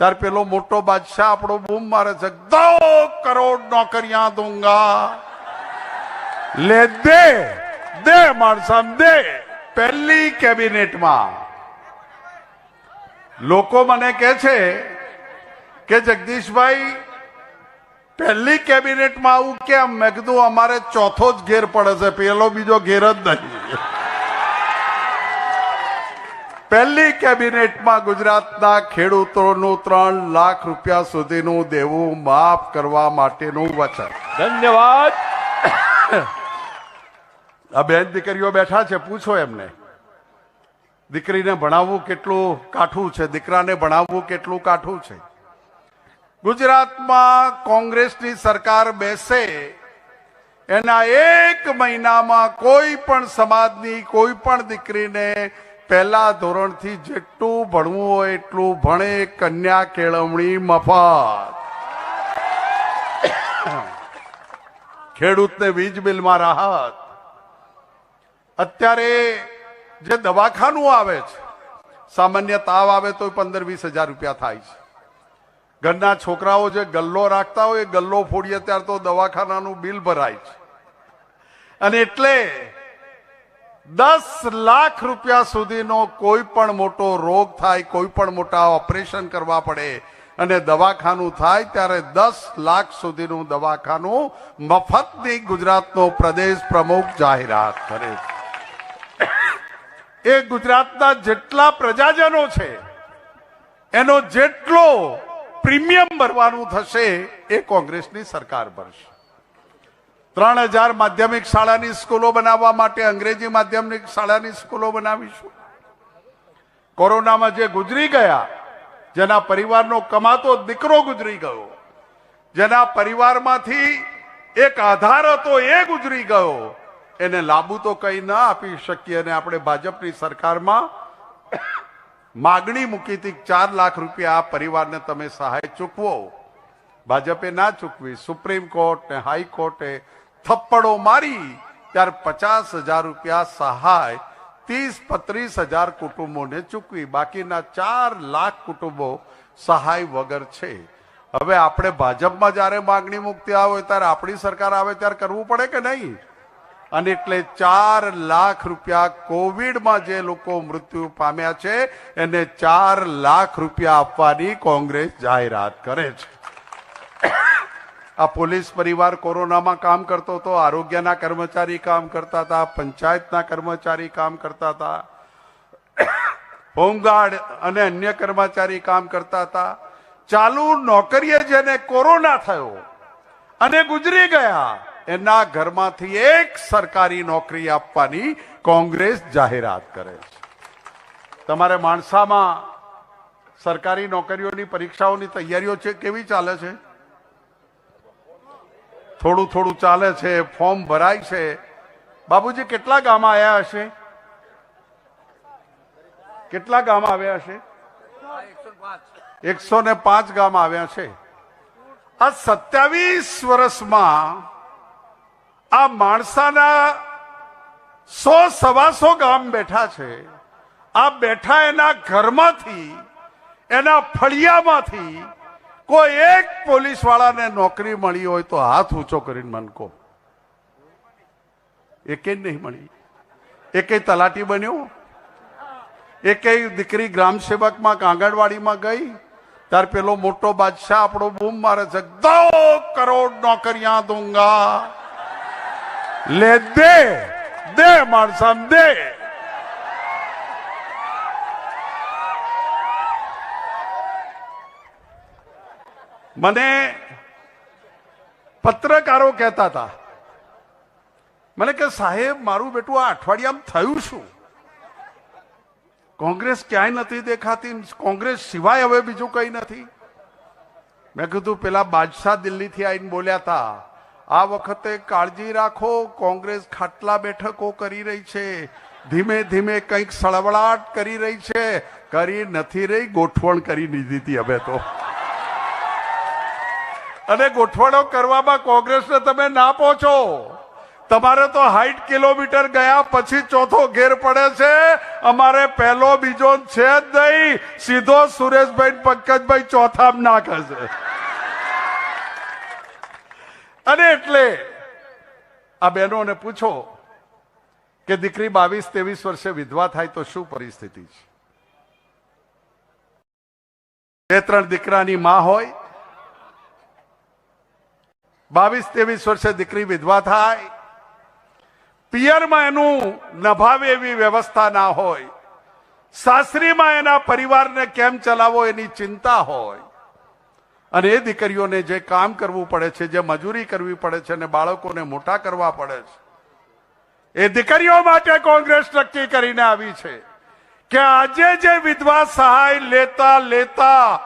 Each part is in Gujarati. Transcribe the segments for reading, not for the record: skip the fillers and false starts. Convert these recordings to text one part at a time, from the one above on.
ત્યારે પેલો મોટો બાદશાહ આપણો બૂમ મારે છે, 2 કરોડ નોકરિયા દૂંગા. લે દે દે માણસા દે. પહેલી કેબિનેટમાં લોકો મને કહે છે કે જગદીશભાઈ પહેલી કેબિનેટમાં આવું કેમ? મેં કીધું અમારે ચોથો જ ઘેર પડે છે, પેલો બીજો ઘેર જ નહીં. પહેલી કેબિનેટમાં ગુજરાતના ખેડૂતોનું 3 લાખ રૂપિયા સુધીનું દેવું માફ કરવા માટેનું વચન. ધન્યવાદ. આ બેન દીકરીઓ બેઠા છે, પૂછો એમને દીકરીને ભણાવવું કેટલું કાઠું છે, દીકરાને ભણાવવું કેટલું કાઠું છે. ગુજરાતમાં કોંગ્રેસની સરકાર બેસે એના 1 મહિનામાં કોઈ પણ સમાજની કોઈ પણ દીકરીને પહેલા ધોરણથી જેટલું ભણવું હોય એટલું ભણે. કન્યા કેળવણી મફત. ખેડૂતને વીજ બિલમાં રાહત. અત્યારે જે દવાખાનું આવે છે, સામાન્ય તાવ આવે તો 15-20 હજાર રૂપિયા થાય છે. ઘરના છોકરાઓ જે ગલ્લો રાખતા હોય એ ગલ્લો ફોડીએ ત્યારે તો દવાખાનાનું બિલ ભરાય છે. અને એટલે 10 લાખ રૂપિયા સુધીનો કોઈ પણ મોટો રોગ થાય, કોઈ પણ મોટા ઓપરેશન કરવા પડે અને દવાખાનું થાય ત્યારે 10 લાખ સુધીનું દવાખાનું મફતની ગુજરાતનો પ્રદેશ પ્રમુખ જાહેરાત કરે છે. એ ગુજરાતના જેટલા પ્રજાજનો છે એનો જેટલો પ્રીમિયમ ભરવાનું થશે એ કોંગ્રેસની સરકાર ભરશે. 3000 માધ્યમિક શાળાની સ્કૂલો બનાવવા માટે અંગ્રેજી માધ્યમિક શાળાની સ્કૂલો બનાવીશું. કોરોનામાં જે ગુજરી ગયા, જેના પરિવારનો કમાતો દીકરો ગુજરી ગયો, જેના પરિવારમાંથી એક આધાર હતો એ ગુજરી ગયો, એને લાભ તો કઈ ના આપી શકીએ. અને આપણે ભાજપની સરકારમાં માગણી મૂકી હતી 4 લાખ રૂપિયા આ પરિવારને તમે સહાય ચૂકવો. ભાજપે ના ચૂકવી. સુપ્રીમ કોર્ટ ને હાઈકોર્ટે થપ્પડો મારી ત્યારે 50,000 રૂપિયા સહાય 30-35 હજાર કુટુંબોને ચૂકવી. બાકીના 4 લાખ કુટુંબો સહાય વગર છે. હવે આપણે ભાજપમાં જયારે માગણી મુક્તિ આવે ત્યારે આપણી સરકાર આવે ત્યારે કરવું પડે કે નહીં? અને એટલે 4 લાખ રૂપિયા કોવિડમાં જે લોકો મૃત્યુ પામ્યા છે એને 4 લાખ રૂપિયા આપવાની કોંગ્રેસ જાહેરાત કરે છે. આ પોલીસ પરિવાર કોરોનામાં કામ કરતો હતો, આરોગ્યના કર્મચારી કામ કરતા હતા, પંચાયતના કર્મચારી કામ કરતા હતા, હોમગાર્ડ અને અન્ય કર્મચારી કામ કરતા હતા. ચાલુ નોકરીએ જેને કોરોના થયો અને ગુજરી ગયા એના ઘરમાંથી એક સરકારી નોકરી આપવાની કોંગ્રેસ જાહેરાત કરે છે. તમારે માણસામાં સરકારી નોકરીઓની પરીક્ષાઓની તૈયારીઓ છે, કેવી ચાલે છે? થોડું થોડું ચાલે છે, ફોર્મ ભરાય છે. બાબુજી કેટલા ગામ આવ્યા હશે? કેટલા ગામ આવ્યા હશે? 105 ગામ આવ્યા છે. આ 27 વર્ષમાં આ માણસાના 100-125 ગામ બેઠા છે. આ બેઠા એના ઘરમાંથી, એના ફળિયામાંથી કોઈ એક પોલીસ વાળાને નોકરી મળી હોય તો હાથ ઊંચો કરીને મન કહો. એકે નહીં મળી. એકે તલાટી બન્યો, એકે દીકરી ગ્રામ સેવકમાં આંગણવાડીમાં ગઈ ત્યારે પેલો મોટો બાદશાહ આપણો બૂમ મારે છે, 2 કરોડ નોકરિયા દૂંગા. લે દે દે માણસા દે. મને પત્રકારો કહેતા હતા, મને કે સાહેબ મારું બેટું આ અઠવાડિયામાં થયું શું? કોંગ્રેસ ક્યાંય નથી દેખાતી, કોંગ્રેસ સિવાય હવે બીજું કઈ નથી. મેં કીધું પેલા બાદશાહ દિલ્હીથી આવીને બોલ્યા હતા, આ વખતે કાળજી રાખો, કોંગ્રેસ ખાટલા બેઠકો કરી રહી છે, ધીમે ધીમે કંઈક સળવળાટ કરી રહી છે. કરી નથી રહી, ગોઠવણ કરી દીધી હતી હવે તો. અને ગોઠવણો કરવામાં કોંગ્રેસને તમે ના પહોંચો. તમારે તો 60 કિલોમીટર ગયા પછી ચોથો ઘેર પડે છે, અમારે પહેલો બીજો છે જ નહીં, સીધો સુરેશભાઈ પંકજભાઈ ચોથામાં નાખે છે. અને એટલે આ બહેનોને પૂછો કે દીકરી 22-23 વર્ષે વિધવા થાય તો શું પરિસ્થિતિ છે? 2-3 દીકરાની માં હોય, 22-23 વર્ષે દીકરી વિધવા થાય, પિયરમાં એનું નભાવે એવી વ્યવસ્થા ના હોય, સાસરીમાં એના પરિવારને કેમ ચલાવવો એની ચિંતા હોય, અને એ દીકરીઓને જે કામ કરવું પડે છે, જે મજૂરી કરવી પડે છે, અને બાળકોને મોટા કરવા પડે છે, એ દીકરીઓ માટે કોંગ્રેસ નક્કી કરીને આવી છે કે આજે જે વિધવા સહાય લેતા લેતા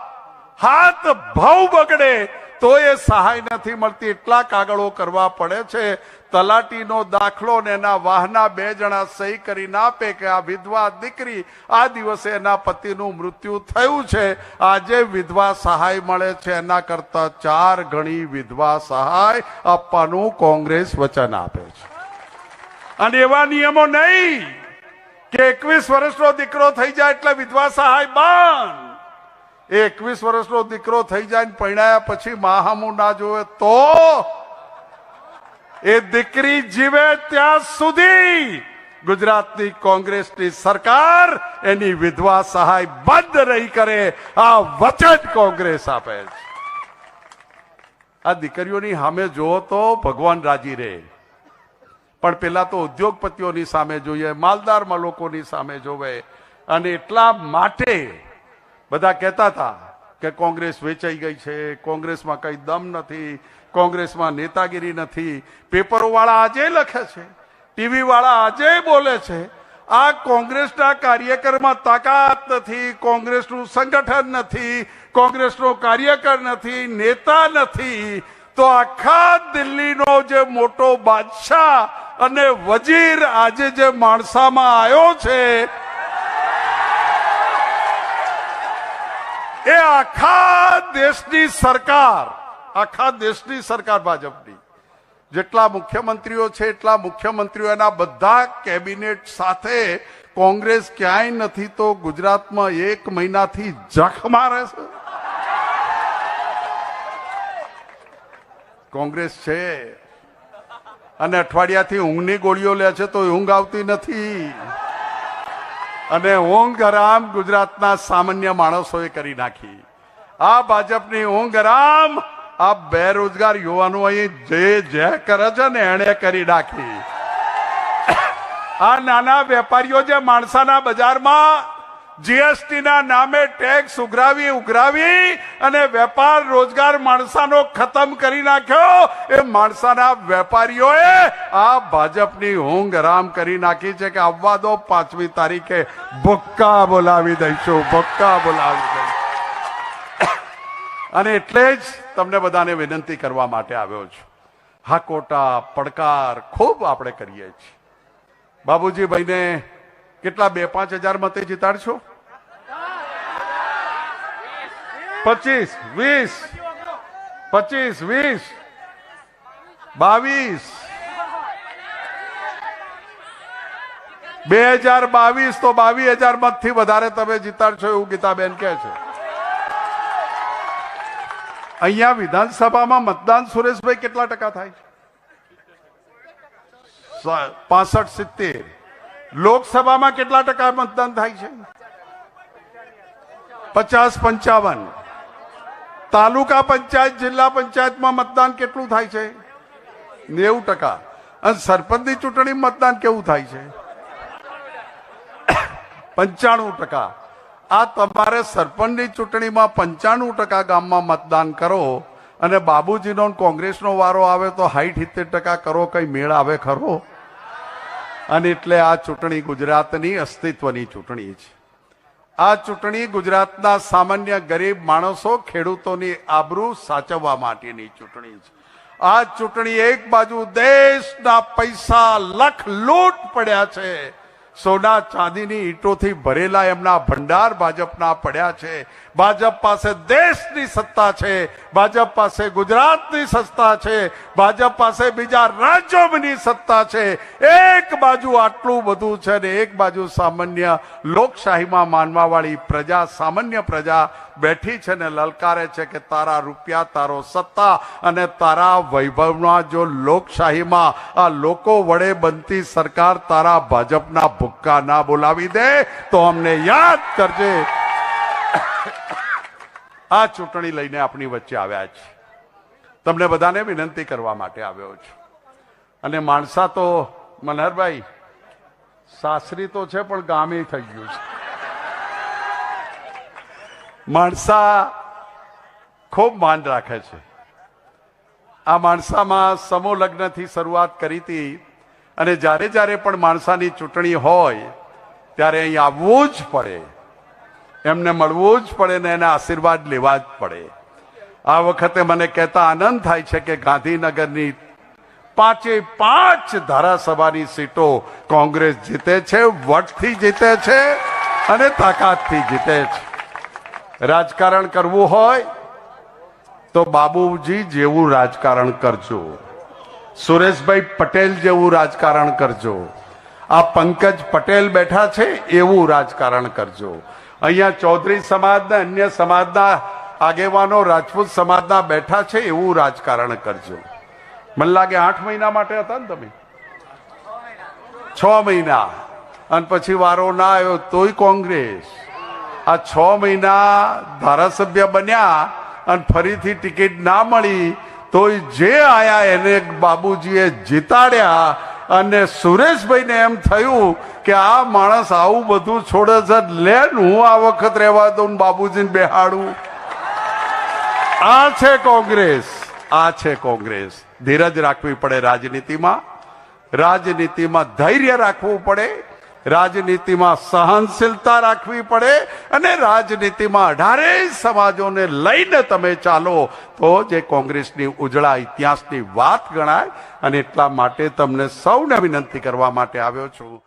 હાથ ભાવ બગડે તો એ સહાય નથી મળતી, એટલા કાગળો કરવા પડે છે. તલાટીનો દાખલો ને એના વાહના 2 જણા સહી કરીને આપે કે આ વિધવા દીકરી આ દિવસે એના પતિનું મૃત્યુ થયું છે, આજે વિધવા સહાય મળે છે, એના કરતા 4 ગણી વિધવા સહાય આપવાનું કોંગ્રેસ વચન આપે છે. અને એવા નિયમો નહીં કે 21 વર્ષનો દીકરો થઈ જાય એટલે વિધવા સહાય બંધ. 21 વર્ષનો દીકરો થઈ જાય ને પરણાયા પછી માહામું ના જોવે તો એ દીકરી જીવે ત્યાં સુધી ગુજરાતની કોંગ્રેસની સરકાર એની વિધવા સહાય બંધ નહીં કરે, આ વચન કોંગ્રેસ આપે છે. આ દીકરીઓની સામે જોવો તો ભગવાન રાજી રહે, પણ પેલા તો ઉદ્યોગપતિઓની સામે જોઈએ, માલદારમાં લોકોની સામે જોવે. અને એટલા માટે બધા કહેતા હતા કે કોંગ્રેસ વેચાઈ ગઈ છે, કોંગ્રેસમાં કઈ દમ નથી, કોંગ્રેસમાં નેતાગીરી નથી. પેપરો વાળા આજે લખે છે, ટીવી વાળા આજે બોલે છે, આ કોંગ્રેસના કાર્યકરમાં તાકાત નથી, કોંગ્રેસનું સંગઠન નથી, કોંગ્રેસનો કાર્યકર નથી, નેતા નથી. તો આખા દિલ્હીનો જે મોટો બાદશાહ અને વજીર આજે જે માણસામાં આવ્યો છે, એ આખા દેશની સરકાર ભાજપની જેટલા મુખ્યમંત્રીઓ છે એટલા મુખ્યમંત્રીઓ એના બધા કેબિનેટ સાથે કોંગ્રેસ ક્યાંય નથી તો ગુજરાતમાં 1 મહિનાથી જખ મારે છે. કોંગ્રેસ છે અને અઠવાડિયાથી ઊંઘની ગોળીઓ લે છે તો ઊંઘ આવતી નથી. અને ઊંઘ હરામ ગુજરાતના સામાન્ય માણસોએ કરી નાખી. આ ભાજપની ઊંઘ હરામ આ બેરોજગાર યુવાનો અહીં જે કરે છે ને એને કરી નાખી. આ નાના વેપારીઓ જે માણસાના બજારમાં જીએસટી ના નામે ટેક્સ ઉઘરાવી અને વેપાર રોજગાર માણસાનો ખતમ કરી નાખ્યો, એ માણસાના વેપારીઓએ આ ભાજપની ઊંઘ હરામ કરી નાખી છે કે આવવા દો 5મી તારીખે ભુક્કા બોલાવી દઈશું, ભુક્કા બોલાવી દઈશું. અને એટલે જ તમને બધાને વિનંતી કરવા માટે આવ્યો છું. હાકોટા પડકાર ખૂબ આપણે કરીએ છીએ. બાબુજી ભાઈને કેટલા 2-5 હજાર મતે જીતાડશો? 25, 20, 22 2022 તો 22,000 મતથી વધારે તમે જીતાડશો એવું ગીતાબેન કહે છે. અહીંયા વિધાનસભામાં મતદાન સુરેશભાઈ કેટલા ટકા થાય? 65-70. લોકસભામાં કેટલા ટકા મતદાન થાય છે? 50-55. તાલુકા પંચાયત જિલ્લા પંચાયતમાં મતદાન કેટલું થાય છે? 90%. અને સરપંચની ચૂંટણી મતદાન કેવું થાય છે? 95%. આ તમારે સરપંચની ચૂંટણીમાં 95% ગામમાં મતદાન કરો અને બાબુજીનો કોંગ્રેસનો વારો આવે તો 60-70% કરો, કઈ મેળ આવે ખરો? અને એટલે આ ચૂંટણી ગુજરાતની અસ્તિત્વની ચૂંટણી છે. આ ચૂંટણી ગુજરાતના સામાન્ય ગરીબ માણસો, ખેડૂતોની આબરૂ સાચવવા માટેની ચૂંટણી છે. આ ચૂંટણી એક બાજુ દેશના પૈસા લખ લૂંટ પડ્યા છે, સોના ચાંદીની ઈંટોથી ભરેલા એમના ભંડાર ભાજપના પડ્યા છે, ભાજપ પાસે દેશની સત્તા છે, ભાજપ પાસે ગુજરાતની સત્તા છે, ભાજપ પાસે બીજા રાજ્યોની સત્તા છે. એક બાજુ આટલું બધું છે ને એક બાજુ સામાન્ય લોકશાહીમાં માનવાવાળી પ્રજા, સામાન્ય પ્રજા બેઠી છે ને લલકારે છે કે તારા રૂપિયા, તારો સત્તા અને તારા વૈભવમાં જો લોકશાહીમાં આ લોકો વડે બનતી સરકાર તારા ભાજપના ભૂક્કા ના બોલાવી દે તો અમને યાદ કરજે. આ ચૂંટણી લઈને આપણી વચ્ચે આવ્યા છે. તમને બધાને વિનંતી કરવા માટે આવ્યો છું. અને માણસા તો મનહરભાઈ સાસરી તો છે પણ ગામે થઈ ગયું છે. માણસા ખૂબ માન રાખે છે. આ માણસામાં સમૂહ લગ્નથી શરૂઆત કરી હતી અને જ્યારે જ્યારે પણ માણસાની ચૂંટણી હોય ત્યારે અહીં આવવું જ પડે, એમને મળવું જ પડે ને એના આશીર્વાદ લેવા જ પડે. આ વખતે મને કહેતા આનંદ થાય છે કે ગાંધીનગરની 5 ધારાસભાની સીટો કોંગ્રેસ જીતે છે, વટથી જીતે છે અને તાકાતથી જીતે છે. રાજકારણ કરવું હોય તો બાબુજી જેવું રાજકારણ કરજો, સુરેશભાઈ પટેલ જેવું રાજકારણ કરજો, આ પંકજ પટેલ બેઠા છે એવું રાજકારણ કરજો. અહીંયા ચૌધરી સમાજના, અન્ય સમાજના આગેવાનો, રાજપૂત સમાજના બેઠા છે એવું રાજકારણ કરજો. મને લાગે 8 મહિના માટે હતા ને તમે, 6 મહિના, અને પછી વારો ના આવ્યો તોય કોંગ્રેસ. આ 6 મહિના ધારાસભ્ય બન્યા અને ફરીથી ટિકિટ ના મળી તોય જે આયા એને બાબુજીએ જીતાડ્યા. અને સુરેશભાઈને એમ થયું કે આ માણસ આવું બધું છોડે છે, લે હું આ વખત રહેવા દઉં, બાબુજીને બેહાડું. આ છે કોંગ્રેસ, આ છે કોંગ્રેસ. ધીરજ રાખવી પડે રાજનીતિમાં, રાજનીતિમાં ધૈર્ય રાખવું પડે, રાજનીતિમાં સહનશીલતા રાખવી પડે અને રાજનીતિમાં 18 સમાજોને લઈને તમે ચાલો તો જે કોંગ્રેસની ઉજળા ઇતિહાસની વાત ગણાય. અને એટલા માટે તમને સૌને વિનંતી કરવા માટે આવ્યો છું.